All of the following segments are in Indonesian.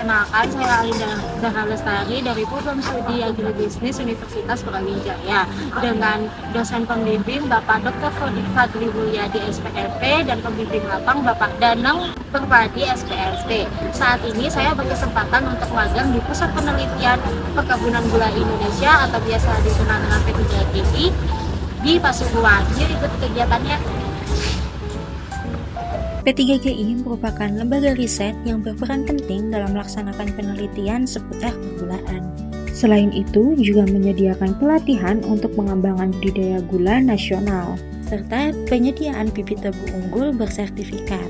Perkenalkan, saya Alinda Zahra Lestari dari Program Studi Agribisnis Universitas Brawijaya dengan dosen pembimbing Bapak Dr. Fadli Mulyadi SPLP dan pembimbing lapang Bapak Danang Perpadi SPLP. Saat ini saya berkesempatan untuk magang di Pusat Penelitian Perkebunan Gula Indonesia atau biasa dikenal dengan P3GI di Pasuruan. Yuk ikut kegiatannya. P3GI merupakan lembaga riset yang berperan penting dalam melaksanakan penelitian seputar pergulaan. Selain itu, juga menyediakan pelatihan untuk pengembangan budidaya gula nasional, serta penyediaan bibit tebu unggul bersertifikat.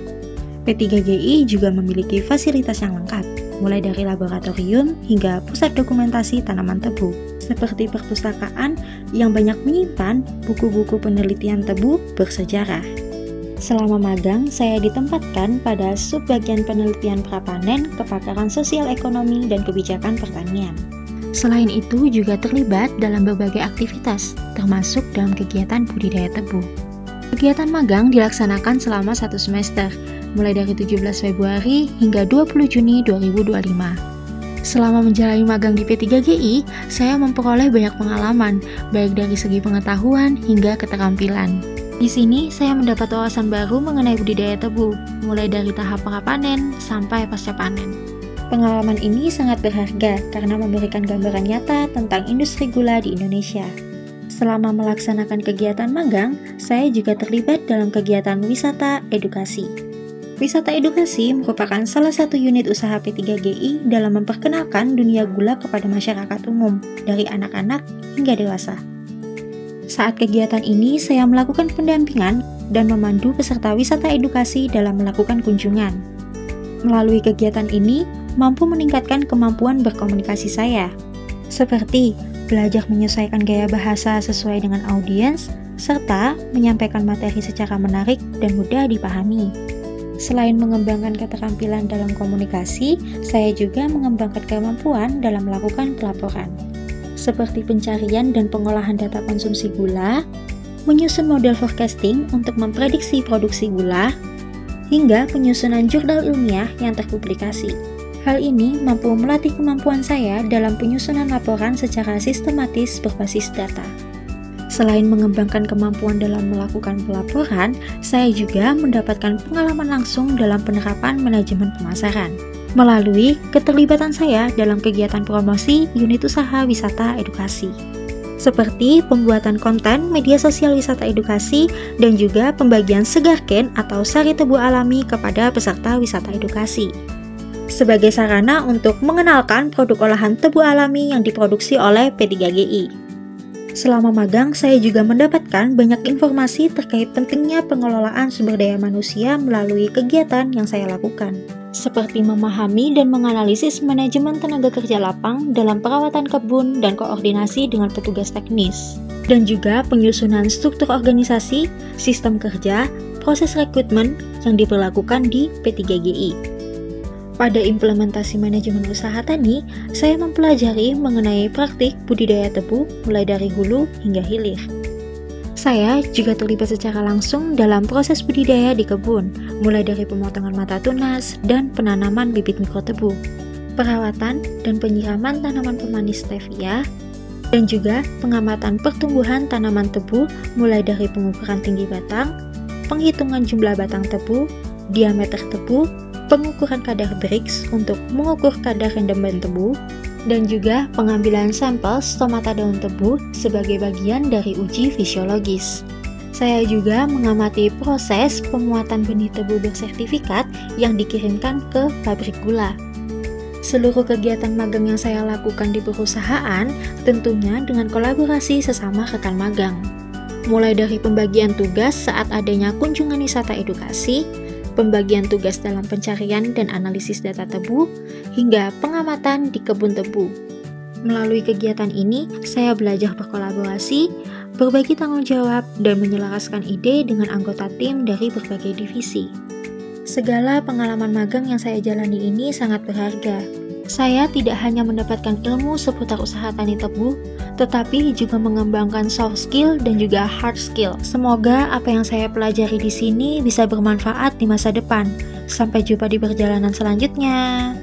P3GI juga memiliki fasilitas yang lengkap, mulai dari laboratorium hingga pusat dokumentasi tanaman tebu, seperti perpustakaan yang banyak menyimpan buku-buku penelitian tebu bersejarah. Selama magang, saya ditempatkan pada subbagian penelitian prapanen, kepakaran sosial ekonomi, dan kebijakan pertanian. Selain itu, juga terlibat dalam berbagai aktivitas, termasuk dalam kegiatan budidaya tebu. Kegiatan magang dilaksanakan selama 1 semester, mulai dari 17 Februari hingga 20 Juni 2025. Selama menjalani magang di P3GI, saya memperoleh banyak pengalaman, baik dari segi pengetahuan hingga keterampilan. Di sini, saya mendapat wawasan baru mengenai budidaya tebu, mulai dari tahap prapanen sampai pasca panen. Pengalaman ini sangat berharga karena memberikan gambaran nyata tentang industri gula di Indonesia. Selama melaksanakan kegiatan magang, saya juga terlibat dalam kegiatan wisata edukasi. Wisata edukasi merupakan salah satu unit usaha P3GI dalam memperkenalkan dunia gula kepada masyarakat umum, dari anak-anak hingga dewasa. Saat kegiatan ini, saya melakukan pendampingan dan memandu peserta wisata edukasi dalam melakukan kunjungan. Melalui kegiatan ini, mampu meningkatkan kemampuan berkomunikasi saya, seperti belajar menyesuaikan gaya bahasa sesuai dengan audiens, serta menyampaikan materi secara menarik dan mudah dipahami. Selain mengembangkan keterampilan dalam komunikasi, saya juga mengembangkan kemampuan dalam melakukan pelaporan, seperti pencarian dan pengolahan data konsumsi gula, menyusun model forecasting untuk memprediksi produksi gula, hingga penyusunan jurnal ilmiah yang terpublikasi. Hal ini mampu melatih kemampuan saya dalam penyusunan laporan secara sistematis berbasis data. Selain mengembangkan kemampuan dalam melakukan pelaporan, saya juga mendapatkan pengalaman langsung dalam penerapan manajemen pemasaran melalui keterlibatan saya dalam kegiatan promosi unit usaha wisata edukasi, seperti pembuatan konten media sosial wisata edukasi dan juga pembagian segarken atau sari tebu alami kepada peserta wisata edukasi, sebagai sarana untuk mengenalkan produk olahan tebu alami yang diproduksi oleh P3GI. Selama magang, saya juga mendapatkan banyak informasi terkait pentingnya pengelolaan sumber daya manusia melalui kegiatan yang saya lakukan, seperti memahami dan menganalisis manajemen tenaga kerja lapang dalam perawatan kebun dan koordinasi dengan petugas teknis, dan juga penyusunan struktur organisasi, sistem kerja, proses rekrutmen yang diberlakukan di P3GI. Pada implementasi manajemen usaha tani, saya mempelajari mengenai praktik budidaya tebu mulai dari hulu hingga hilir. Saya juga terlibat secara langsung dalam proses budidaya di kebun, mulai dari pemotongan mata tunas dan penanaman bibit mikro tebu, perawatan dan penyiraman tanaman pemanis stevia, dan juga pengamatan pertumbuhan tanaman tebu mulai dari pengukuran tinggi batang, penghitungan jumlah batang tebu, diameter tebu, pengukuran kadar Brix untuk mengukur kadar rendaman tebu, dan juga pengambilan sampel stomata daun tebu sebagai bagian dari uji fisiologis. Saya juga mengamati proses pemuatan benih tebu bersertifikat yang dikirimkan ke pabrik gula. Seluruh kegiatan magang yang saya lakukan di perusahaan tentunya dengan kolaborasi sesama rekan magang. Mulai dari pembagian tugas saat adanya kunjungan wisata edukasi, pembagian tugas dalam pencarian dan analisis data tebu, hingga pengamatan di kebun tebu. Melalui kegiatan ini, saya belajar berkolaborasi, berbagi tanggung jawab, dan menyelaraskan ide dengan anggota tim dari berbagai divisi. Segala pengalaman magang yang saya jalani ini sangat berharga. Saya tidak hanya mendapatkan ilmu seputar usaha tani tebu, tetapi juga mengembangkan soft skill dan juga hard skill. Semoga apa yang saya pelajari di sini bisa bermanfaat di masa depan. Sampai jumpa di perjalanan selanjutnya.